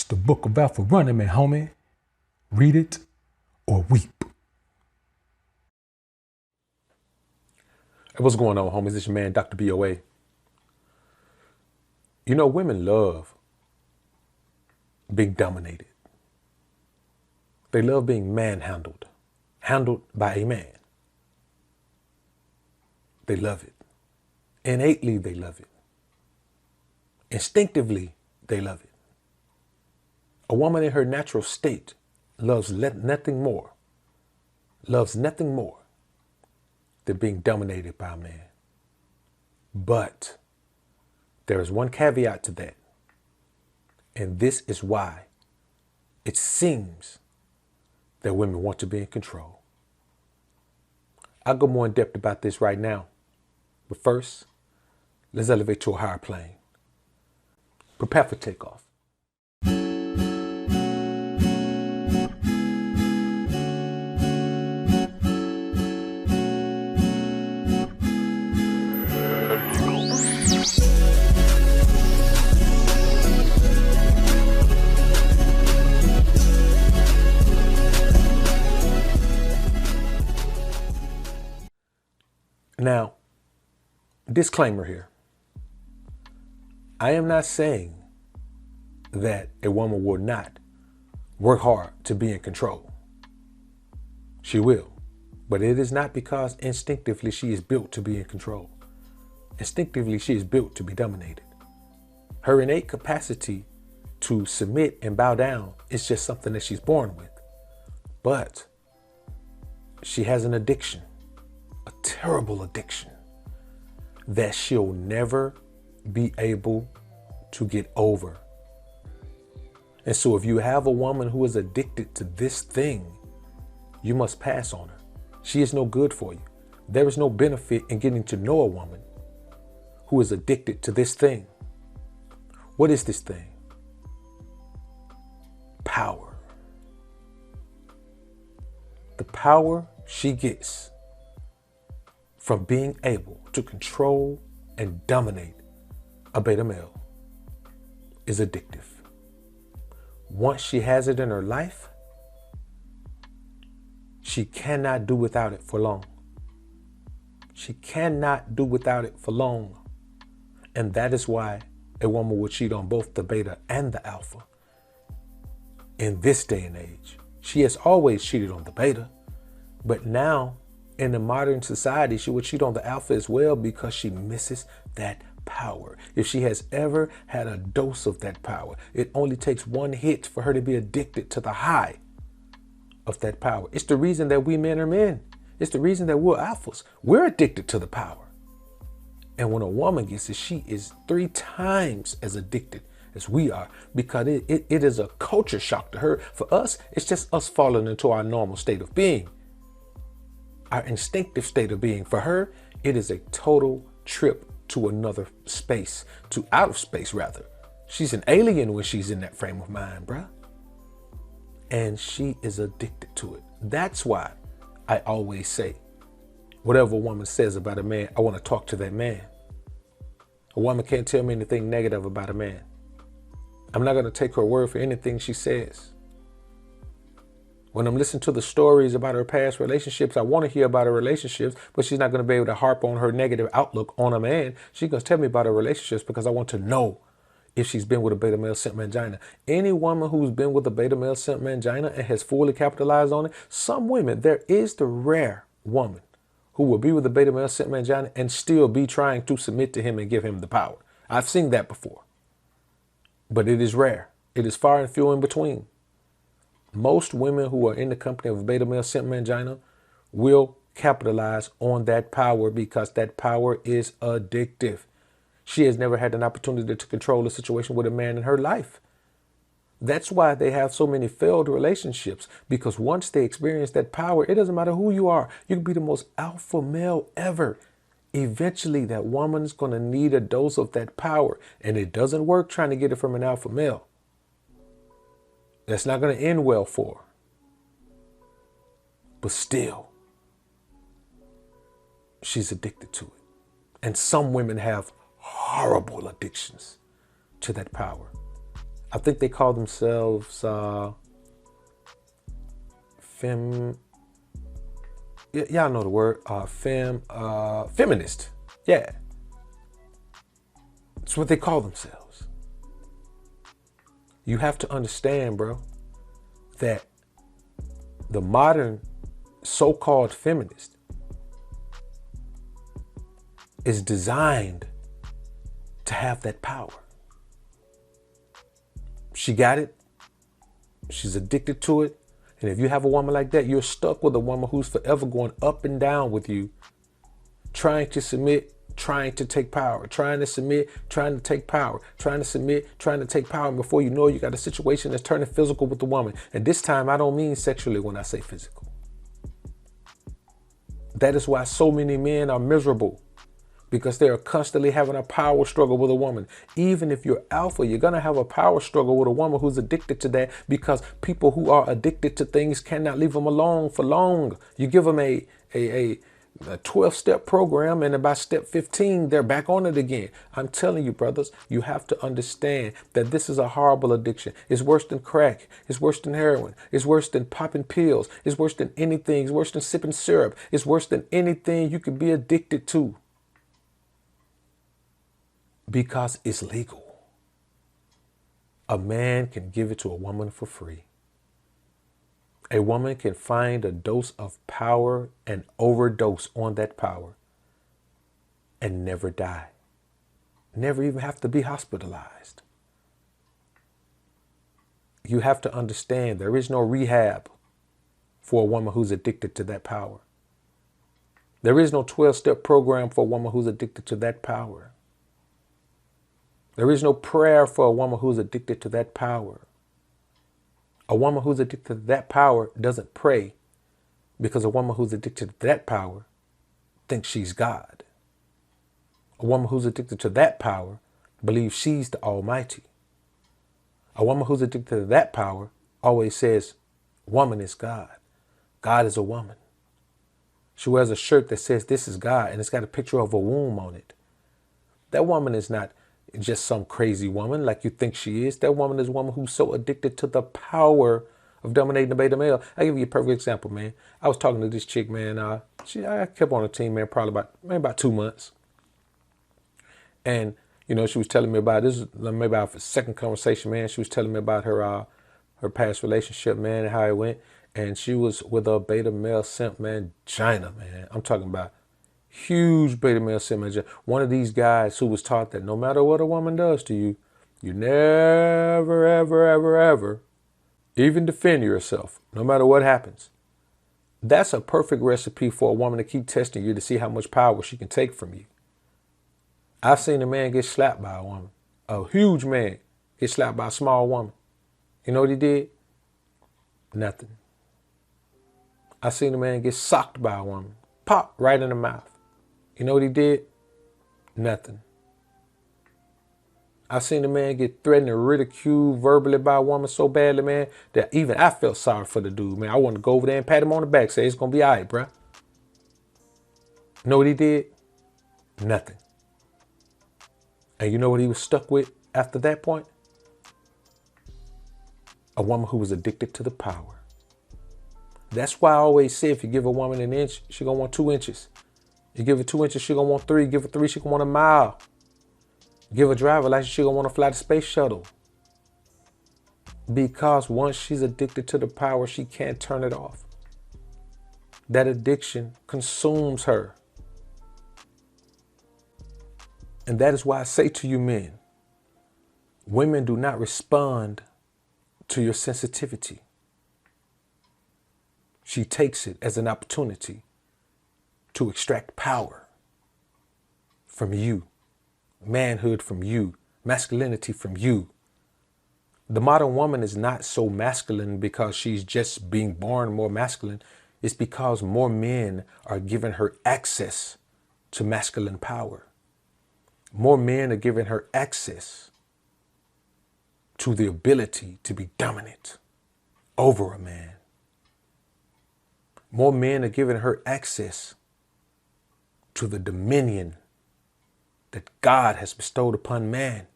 It's the book of Alpha Running Man, homie. Read it or weep. Hey, what's going on, homies? It's your man, Dr. BOA. You know, women love being dominated. They love being manhandled, handled by a man. They love it. Innately, they love it. Instinctively, they love it. A woman in her natural state loves nothing more than being dominated by a man. But there is one caveat to that. And this is why it seems that women want to be in control. I'll go more in depth about this right now. But first, let's elevate to a higher plane. Prepare for takeoff. Now, disclaimer here. I am not saying that a woman will not work hard to be in control. She will, but it is not because instinctively she is built to be in control. Instinctively, she is built to be dominated. Her innate capacity to submit and bow down is just something that she's born with. But she has an addiction, a terrible addiction, that she'll never be able to get over. And so if you have a woman who is addicted to this thing, you must pass on her. She is no good for you. There is no benefit in getting to know a woman who is addicted to this thing. What is this thing? Power. The power she gets from being able to control and dominate a beta male is addictive. Once she has it in her life, she cannot do without it for long. She cannot do without it for long. And that is why a woman will cheat on both the beta and the alpha. In this day and age, she has always cheated on the beta, but now in the modern society, she would cheat on the alpha as well because she misses that power. If she has ever had a dose of that power, it only takes one hit for her to be addicted to the high of that power. It's the reason that we men are men. It's the reason that we're alphas. We're addicted to the power. And when a woman gets it, she is 3 times as addicted as we are because it is a culture shock to her. For us, it's just us falling into our normal state of being. Our instinctive state of being. For her, it is a total trip to another space, to outer space rather. She's an alien when she's in that frame of mind, bruh. And she is addicted to it. That's why I always say, whatever a woman says about a man, I want to talk to that man. A woman can't tell me anything negative about a man. I'm not going to take her word for anything she says. When I'm listening to the stories about her past relationships, I want to hear about her relationships, but she's not going to be able to harp on her negative outlook on a man. She's going to tell me about her relationships because I want to know if she's been with a beta male simp mangina. Any woman who's been with a beta male simp mangina and has fully capitalized on it, some women, there is the rare woman who will be with a beta male simp mangina and still be trying to submit to him and give him the power. I've seen that before, but it is rare. It is far and few in between. Most women who are in the company of a beta male simp mangina will capitalize on that power because that power is addictive. She has never had an opportunity to control a situation with a man in her life. That's why they have so many failed relationships, because once they experience that power, it doesn't matter who you are. You can be the most alpha male ever. Eventually, that woman's going to need a dose of that power, and it doesn't work trying to get it from an alpha male. That's not going to end well for her. But still, she's addicted to it. And some women have horrible addictions to that power. I think they call themselves y'all know the word, feminist. Yeah. It's what they call themselves. You have to understand, bro, that the modern so-called feminist is designed to have that power. She got it. She's addicted to it. And if you have a woman like that, you're stuck with a woman who's forever going up and down with you, trying to submit, trying to take power, trying to submit, trying to take power, trying to submit, trying to take power. And before you know it, you got a situation that's turning physical with the woman. And this time, I don't mean sexually when I say physical. That is why so many men are miserable, because they are constantly having a power struggle with a woman. Even if you're alpha, you're going to have a power struggle with a woman who's addicted to that, because people who are addicted to things cannot leave them alone for long. You give them a 12-step program, and by step 15, they're back on it again. I'm telling you, brothers, you have to understand that this is a horrible addiction. It's worse than crack. It's worse than heroin. It's worse than popping pills. It's worse than anything. It's worse than sipping syrup. It's worse than anything you could be addicted to, because it's legal. A man can give it to a woman for free. A woman can find a dose of power and overdose on that power and never die. Never even have to be hospitalized. You have to understand there is no rehab for a woman who's addicted to that power. There is no 12-step program for a woman who's addicted to that power. There is no prayer for a woman who's addicted to that power. A woman who's addicted to that power doesn't pray, because a woman who's addicted to that power thinks she's God. A woman who's addicted to that power believes she's the Almighty. A woman who's addicted to that power always says, woman is God. God is a woman. She wears a shirt that says, this is God, and it's got a picture of a womb on it. That woman is not just some crazy woman like you think she is. That woman is a woman who's so addicted to the power of dominating the beta male. I'll give you a perfect example, man. I was talking to this chick, man. I kept on a team, man, probably about 2 months. And, you know, she was telling me about this, maybe our second conversation, man. She was telling me about her past relationship, man, and how it went. And she was with a beta male simp, man, China, man. I'm talking about huge beta male simp, man. One of these guys who was taught that no matter what a woman does to you, you never, ever, ever, ever even defend yourself, no matter what happens. That's a perfect recipe for a woman to keep testing you to see how much power she can take from you. I've seen a man get slapped by a woman. A huge man get slapped by a small woman. You know what he did? Nothing. I seen a man get socked by a woman. Pop, right in the mouth. You know what he did? Nothing. I seen a man get threatened and ridiculed verbally by a woman so badly, man, that even I felt sorry for the dude, man. I wanted to go over there and pat him on the back, say it's going to be all right, bruh. You know what he did? Nothing. And you know what he was stuck with after that point? A woman who was addicted to the power. That's why I always say if you give a woman an inch, she going to want 2 inches. You give her 2 inches, she going to want 3. Give her 3, she going to want a mile. Give her a driver license, she going to want to fly the space shuttle. Because once she's addicted to the power, she can't turn it off. That addiction consumes her. And that is why I say to you men, women do not respond to your sensitivity. She takes it as an opportunity to extract power from you, manhood from you, masculinity from you. The modern woman is not so masculine because she's just being born more masculine. It's because more men are giving her access to masculine power. More men are giving her access to the ability to be dominant over a man. More men are giving her access to the dominion that God has bestowed upon man.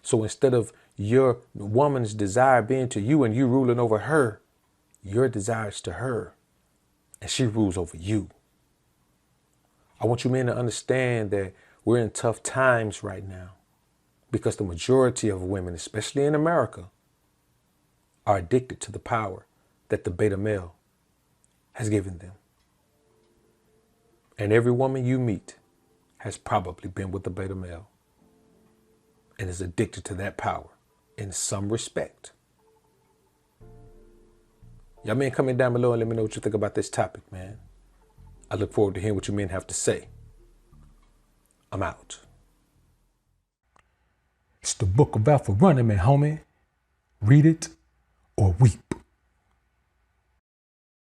So instead of your woman's desire being to you and you ruling over her, your desires to her, and she rules over you. I want you men to understand that we're in tough times right now because the majority of women, especially in America, are addicted to the power that the beta male has given them. And every woman you meet has probably been with the beta male and is addicted to that power in some respect. Y'all men, comment down below and let me know what you think about this topic, man. I look forward to hearing what you men have to say. I'm out. It's the Book of Alpha Running Man, homie. Read it or weep.